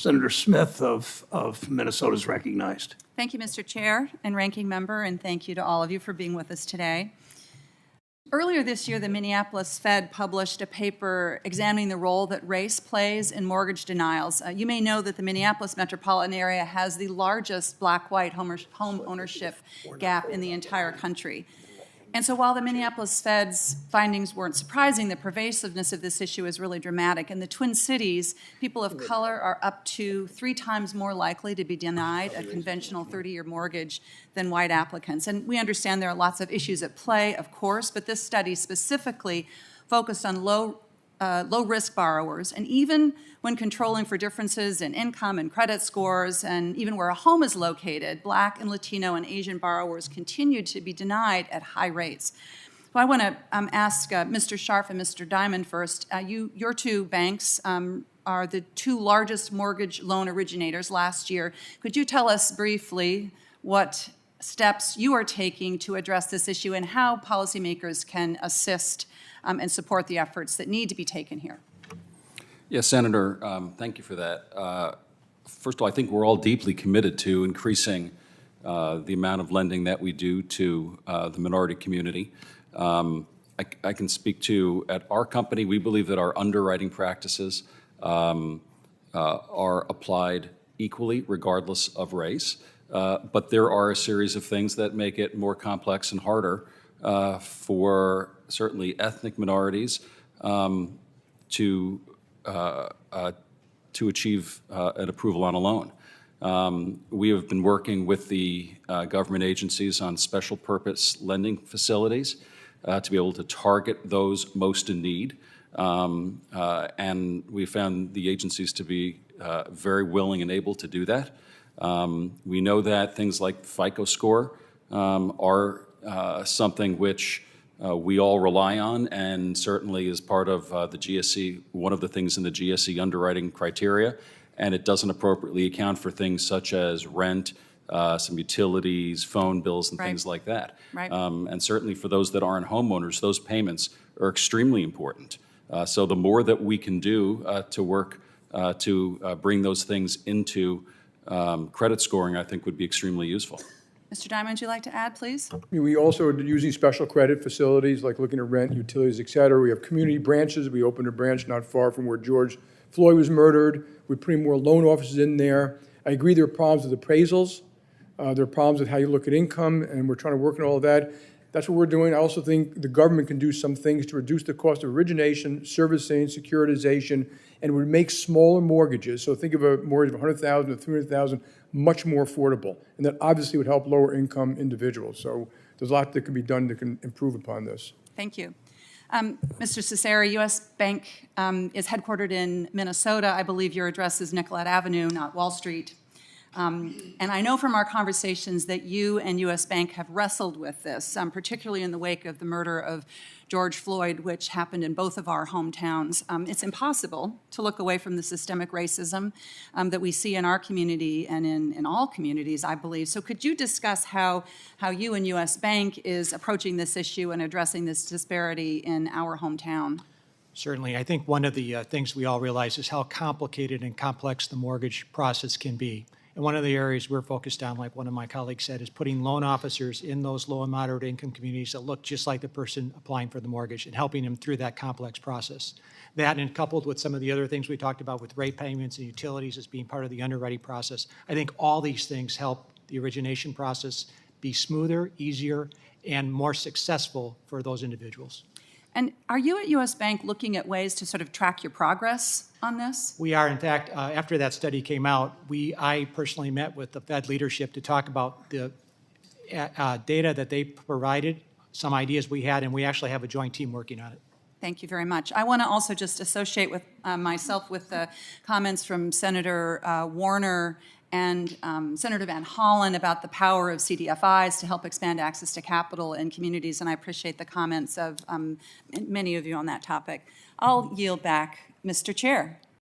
Senator Smith of Minnesota is recognized. Thank you, Mr. Chair and Ranking Member, and thank you to all of you for being with us today. Earlier this year, the Minneapolis Fed published a paper examining the role that race plays in mortgage denials. You may know that the Minneapolis metropolitan area has the largest black-white home ownership gap in the entire country. And so while the Minneapolis Fed's findings weren't surprising, the pervasiveness of this issue is really dramatic. In the Twin Cities, people of color are up to 3 times more likely to be denied a conventional 30-year mortgage than white applicants. And we understand there are lots of issues at play, of course, but this study specifically focused on low-risk borrowers. And even when controlling for differences in income and credit scores, and even where a home is located, Black and Latino and Asian borrowers continue to be denied at high rates. So I want to ask Mr. Scharf and Mr. Dimon first. Your two banks are the 2 largest mortgage loan originators last year. Could you tell us briefly what steps you are taking to address this issue and how policymakers can assist and support the efforts that need to be taken here? Yes, Senator, thank you for that. First of all, I think we're all deeply committed to increasing the amount of lending that we do to the minority community. I can speak to, at our company, we believe that our underwriting practices are applied equally regardless of race, but there are a series of things that make it more complex and harder for certainly ethnic minorities to achieve an approval on a loan. We have been working with the government agencies on special purpose lending facilities to be able to target those most in need. And we found the agencies to be very willing and able to do that. We know that things like FICO score are something which we all rely on, and certainly is part of the GSE, one of the things in the GSE underwriting criteria, and it doesn't appropriately account for things such as rent, some utilities, phone bills, and things like that. Right. And certainly for those that aren't homeowners, those payments are extremely important. So the more that we can do to work to bring those things into credit scoring, I think would be extremely useful. Mr. Dimon, would you like to add, please? We also are using special credit facilities, like looking at rent, utilities, et cetera. We have community branches. We opened a branch not far from where George Floyd was murdered. We're putting more loan officers in there. I agree there are problems with appraisals. There are problems with how you look at income, and we're trying to work on all of that. That's what we're doing. I also think the government can do some things to reduce the cost of origination, servicing, securitization, and would make smaller mortgages. So think of a mortgage of $100,000 to $300,000 much more affordable, and that obviously would help lower income individuals. So there's a lot that can be done that can improve upon this. Thank you. Mr. Cesare, U.S. Bank is headquartered in Minnesota. I believe your address is Nicollet Avenue, not Wall Street. And I know from our conversations that you and U.S. Bank have wrestled with this, particularly in the wake of the murder of George Floyd, which happened in both of our hometowns. It's impossible to look away from the systemic racism that we see in our community and in all communities, I believe. So could you discuss how you and U.S. Bank is approaching this issue and addressing this disparity in our hometown? Certainly. I think one of the things we all realize is how complicated and complex the mortgage process can be. And one of the areas we're focused on, like one of my colleagues said, is putting loan officers in those low and moderate income communities that look just like the person applying for the mortgage and helping them through that complex process. That, and coupled with some of the other things we talked about with rate payments and utilities as being part of the underwriting process, I think all these things help the origination process be smoother, easier, and more successful for those individuals. And are you at U.S. Bank looking at ways to sort of track your progress on this? We are. In fact, after that study came out, I personally met with the Fed leadership to talk about the data that they provided, some ideas we had, and we actually have a joint team working on it. Thank you very much. I want to also just associate with myself with the comments from Senator Warner and Senator Van Hollen about the power of CDFIs to help expand access to capital in communities, and I appreciate the comments of many of you on that topic. I'll yield back, Mr. Chair.